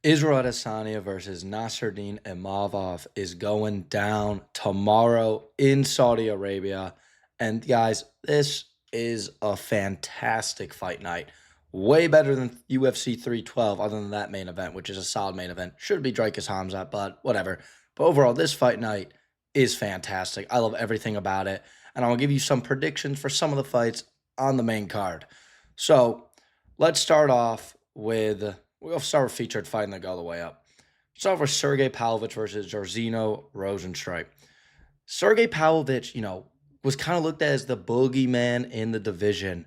Israel Adesanya versus Nassourdine Imavov is going down tomorrow in Saudi Arabia. And guys, this is a fantastic fight night. Way better than UFC 312, other than that main event, which is a solid main event. Should be Dricus Hamzat, but whatever. But overall, this fight night is fantastic. I love everything about it. And I'll give you some predictions for some of the fights on the main card. So let's start off with we'll start with featured fight and then go all the way up. Start with Sergey Pavlovich versus Jairzinho Rozenstruik. Sergey Pavlovich, was kind of looked at as the boogeyman in the division.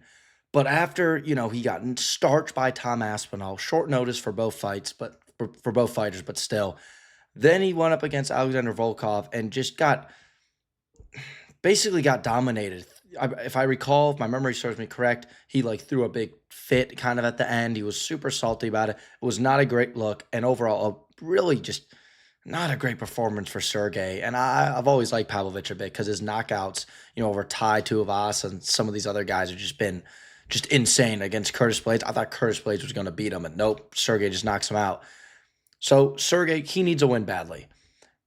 But after, he got starched by Tom Aspinall, short notice for both fights, but for both fighters, but still. Then he went up against Alexander Volkov and just basically got dominated. If I recall, if my memory serves me correct, he threw a big fit kind of at the end. He was super salty about it. It was not a great look, and overall, a really just not a great performance for Sergey. And I've always liked Pavlovich a bit because his knockouts, over Tai Tuivasa and some of these other guys have just been just insane against Curtis Blades. I thought Curtis Blades was going to beat him, and nope, Sergey just knocks him out. So Sergey, he needs a win badly.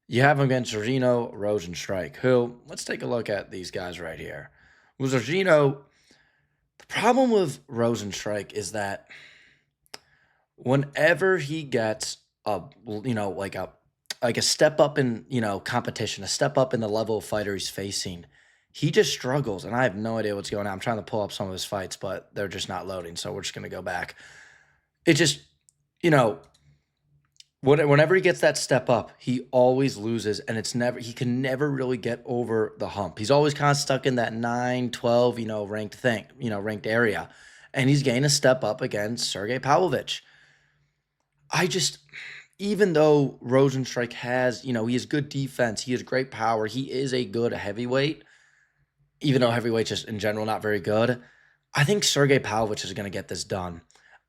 You have him against Zerzino Rozenstruik, who, let's take a look at these guys right here. With Zerzino, the problem with Rozenstruik is that whenever he gets like a step up in, competition, a step up in the level of fighter he's facing, he just struggles, and I have no idea what's going on. I'm trying to pull up some of his fights, but they're just not loading, so we're just going to go back. It just, you know, whenever he gets that step up, he always loses, and he can never really get over the hump. He's always kind of stuck in that 9, 12, ranked area. And he's gained a step up against Sergey Pavlovich. I just, even though Rozenstruik has, he has good defense, he has great power, he is a good heavyweight, even though heavyweight's just in general not very good. I think Sergey Pavlovich is going to get this done.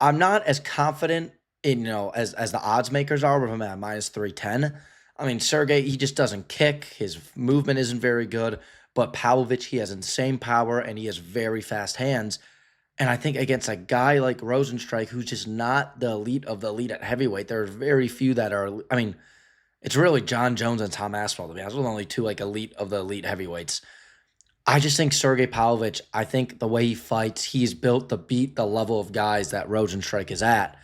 I'm not as confident as the odds makers are with him at minus 310. I mean, Sergey, he just doesn't kick. His movement isn't very good. But Pavlovich, he has insane power and he has very fast hands. And I think against a guy like Rozenstruik, who's just not the elite of the elite at heavyweight, there are very few that are. I mean, it's really John Jones and Tom Aspinall, to be honest, with only two elite of the elite heavyweights. I just think Sergey Pavlovich, I think the way he fights, he's built to beat the level of guys that Rozenstruik is at.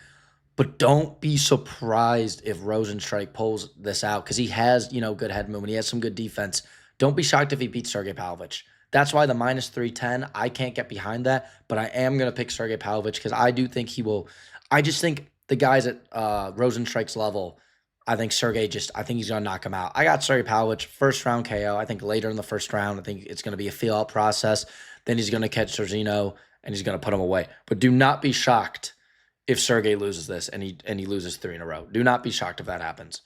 But don't be surprised if Rozenstruik pulls this out because he has, good head movement. He has some good defense. Don't be shocked if he beats Sergey Pavlovich. That's why the minus 310, I can't get behind that, but I am going to pick Sergey Pavlovich because I do think he will. I just think the guys at Rozenstruik's level, I think I think he's going to knock him out. I got Sergey Pavlovich, first round KO. I think later in the first round, I think it's going to be a feel out process. Then he's going to catch Zerzino and he's going to put him away. But do not be shocked if Sergey loses this and he loses 3 in a row. Do not be shocked if that happens.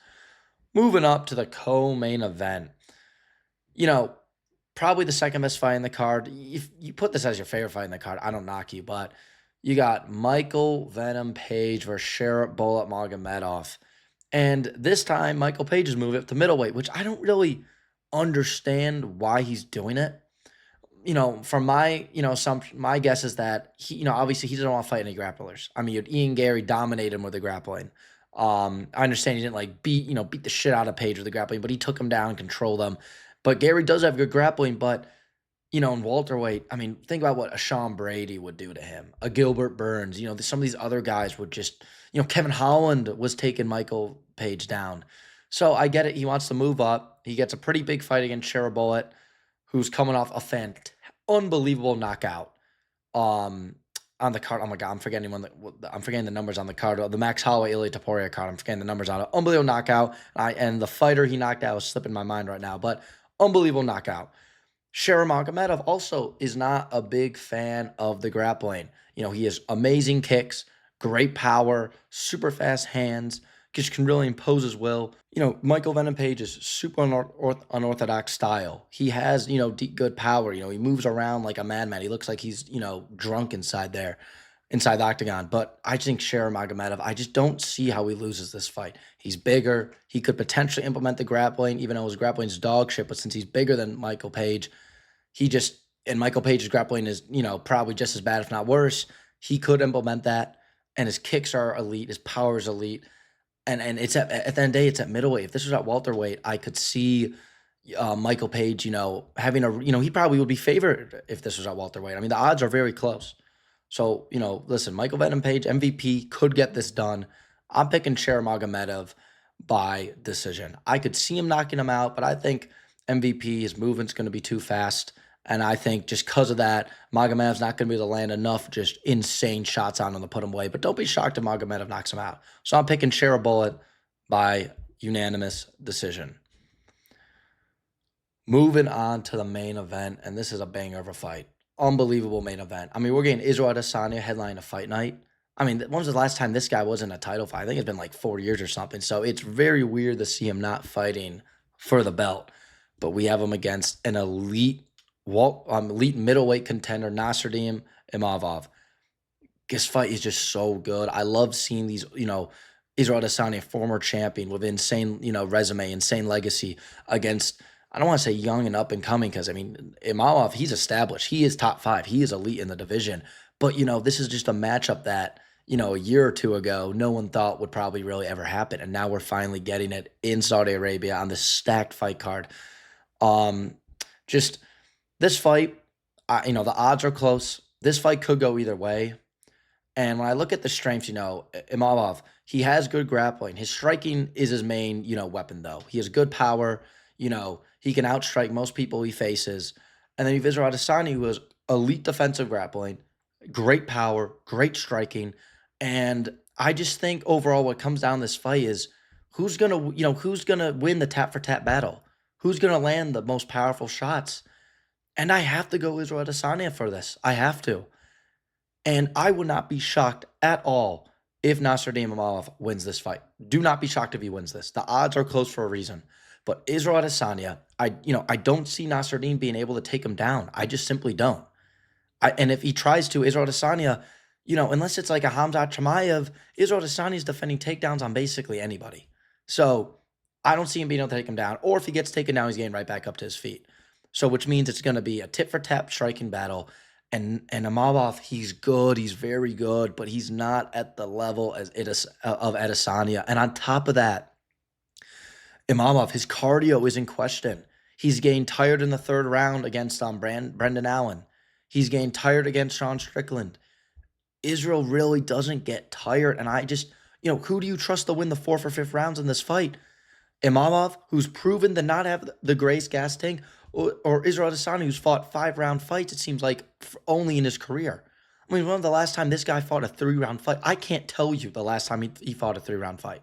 Moving up to the co-main event. Probably the second best fight in the card. If you put this as your favorite fight in the card, I don't knock you, but you got Michael Venom Page versus Sherif Bolat Magomedov. And this time, Michael Page is moving up to middleweight, which I don't really understand why he's doing it. From my guess is that he, obviously he doesn't want to fight any grapplers. I mean, Ian Gary dominated him with the grappling. I understand he didn't beat the shit out of Page with the grappling, but he took him down, controlled him. But Gary does have good grappling, but in welterweight, I mean, think about what a Sean Brady would do to him, a Gilbert Burns. Some of these other guys would just, Kevin Holland was taking Michael Page down. So I get it. He wants to move up. He gets a pretty big fight against Sherif Bolat, who's coming off a unbelievable knockout on the card. Oh my God, I'm forgetting the numbers on the card. The Max Holloway Ilya Taporia card. I'm forgetting the numbers on it. Unbelievable knockout. And the fighter he knocked out is slipping my mind right now, but unbelievable knockout. Sherif Magomedov also is not a big fan of the grappling. He has amazing kicks, great power, super fast hands, just can really impose his will. Michael Venom Page is super unorthodox style. He has, good power. He moves around like a madman. He looks like he's, drunk inside the octagon. But I think Sherif Magomedov, I just don't see how he loses this fight. He's bigger. He could potentially implement the grappling, even though his grappling's dog shit. But since he's bigger than Michael Page, and Michael Page's grappling is, probably just as bad, if not worse. He could implement that. And his kicks are elite. His power is elite. And it's at the end of the day, it's at middleweight. If this was at welterweight, I could see Michael Page, having he probably would be favored if this was at welterweight. I mean, the odds are very close. So, listen, Michael Venom Page, MVP, could get this done. I'm picking Sharamagomedov by decision. I could see him knocking him out, but I think MVP, his movement's going to be too fast. And I think just because of that, Magomedov's not going to be able to land enough just insane shots on him to put him away. But don't be shocked if Magomedov knocks him out. So I'm picking Shara Bullet by unanimous decision. Moving on to the main event, and this is a banger of a fight. Unbelievable main event. I mean, we're getting Israel Adesanya headlining a fight night. I mean, when was the last time this guy was in a title fight? I think it's been like 4 years or something. So it's very weird to see him not fighting for the belt. But we have him against an elite middleweight contender, Nassourdine Imavov. This fight is just so good. I love seeing these, Israel Adesanya, former champion with insane, resume, insane legacy against, I don't want to say young and up and coming because, I mean, Imavov, he's established. He is top 5. He is elite in the division. But, this is just a matchup that, a year or two ago, no one thought would probably really ever happen. And now we're finally getting it in Saudi Arabia on this stacked fight card. Just this fight, the odds are close. This fight could go either way. And when I look at the strengths, Imavov, he has good grappling. His striking is his main, weapon, though. He has good power. He can outstrike most people he faces. And then you have Israel Adesanya, who has elite defensive grappling, great power, great striking. And I just think overall what comes down this fight is who's gonna win the tap for tap battle? Who's gonna land the most powerful shots? And I have to go Israel Adesanya for this. I have to. And I would not be shocked at all if Nassourdine Imavov wins this fight. Do not be shocked if he wins this. The odds are close for a reason. But Israel Adesanya, I don't see Nassourdine being able to take him down. I just simply don't. And if he tries to, Israel Adesanya, unless it's like a Khamzat Chimaev, Israel Adesanya is defending takedowns on basically anybody. So I don't see him being able to take him down. Or if he gets taken down, he's getting right back up to his feet. So which means it's going to be a tit-for-tat striking battle. And Imavov, he's good. He's very good. But he's not at the level of Adesanya. And on top of that, Imavov, his cardio is in question. He's getting tired in the third round against Brendan Allen. He's getting tired against Sean Strickland. Israel really doesn't get tired. And I just, who do you trust to win the 4th or 5th rounds in this fight? Imavov, who's proven to not have the greatest gas tank, or Israel Adesanya, who's fought 5-round fights, it seems like, only in his career. I mean, when was the last time this guy fought a 3-round fight? I can't tell you the last time he fought a 3-round fight.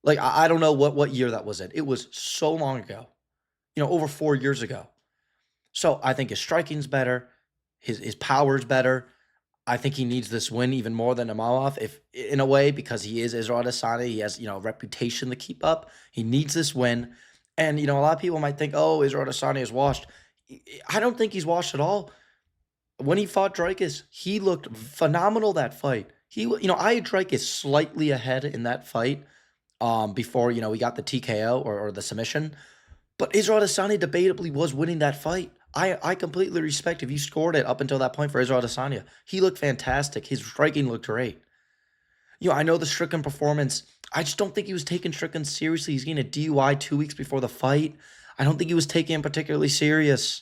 Like, I don't know what year that was in. It was so long ago, over 4 years ago. So I think his striking's better. His power's better. I think he needs this win even more than Imavov, if in a way, because he is Israel Adesanya. He has, a reputation to keep up. He needs this win. And, a lot of people might think, oh, Israel Adesanya is washed. I don't think he's washed at all. When he fought Dricus, he looked phenomenal that fight. I had Dricus slightly ahead in that fight before, we got the TKO or the submission. But Israel Adesanya debatably was winning that fight. I completely respect if you scored it up until that point for Israel Adesanya. He looked fantastic. His striking looked great. I know the Strickland performance, I just don't think he was taking Strickland seriously. He's getting a DUI 2 weeks before the fight. I don't think he was taking him particularly serious.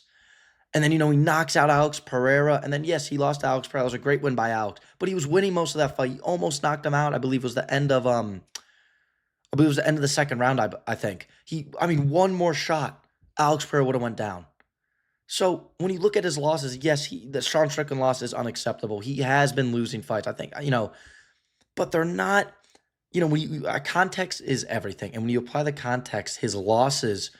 And then, he knocks out Alex Pereira. And then, yes, he lost to Alex Pereira. It was a great win by Alex. But he was winning most of that fight. He almost knocked him out. I believe it was the end of the second round, I think. One more shot, Alex Pereira would have went down. So when you look at his losses, yes, the Sean Strickland loss is unacceptable. He has been losing fights, I think, but they're not, context is everything. And when you apply the context, his losses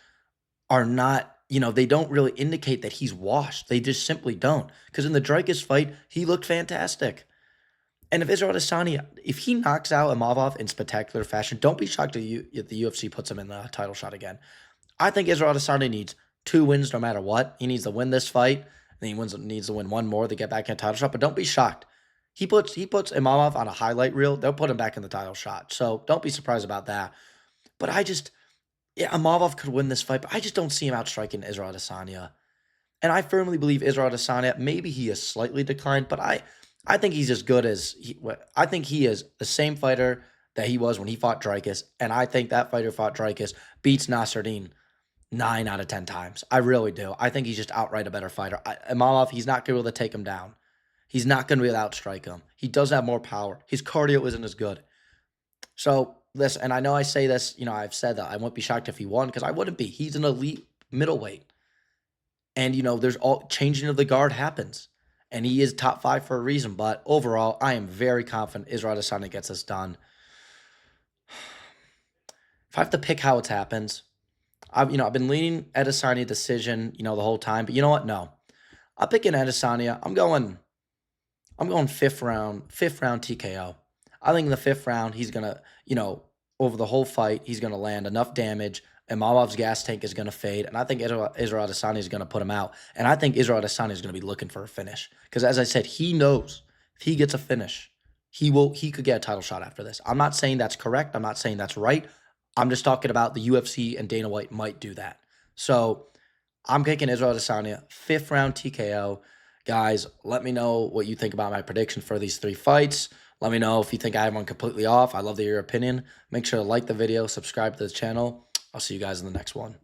are not, they don't really indicate that he's washed. They just simply don't. Because in the Dricus fight, he looked fantastic. And if Israel Adesanya, if he knocks out Imavov in spectacular fashion, don't be shocked if the UFC puts him in the title shot again. I think Israel Adesanya needs 2 wins no matter what. He needs to win this fight. Then he needs to win 1 more to get back in the title shot. But don't be shocked. He puts Imavov on a highlight reel. They'll put him back in the title shot. So don't be surprised about that. But Imavov could win this fight, but I just don't see him outstriking Israel Adesanya. And I firmly believe Israel Adesanya, maybe he has slightly declined, but I think he's as good as I think he is the same fighter that he was when he fought Dricus, and I think that fighter fought Dricus beats Nassourdine 9 out of 10 times. I really do. I think he's just outright a better fighter. Imavov, he's not going to be able to take him down. He's not going to be able to outstrike him. He does have more power. His cardio isn't as good. So, listen, and I know I say this, I've said that I wouldn't be shocked if he won because I wouldn't be. He's an elite middleweight. And, there's all changing of the guard happens. And he is top 5 for a reason. But overall, I am very confident Israel Adesanya gets this done. If I have to pick how it happens, I've been leaning Adesanya decision, the whole time. But you know what? No. I'm picking Adesanya. I'm going fifth round TKO. I think in the 5th round, he's going to, over the whole fight, he's going to land enough damage. And Imavov's gas tank is going to fade. And I think Israel Adesanya is going to put him out. And I think Israel Adesanya is going to be looking for a finish. Because as I said, he knows if he gets a finish, he could get a title shot after this. I'm not saying that's correct. I'm not saying that's right. I'm just talking about the UFC and Dana White might do that. So I'm picking Israel Adesanya, 5th round TKO. Guys, let me know what you think about my prediction for these 3 fights. Let me know if you think I have one completely off. I'd love to hear your opinion. Make sure to like the video, subscribe to the channel. I'll see you guys in the next one.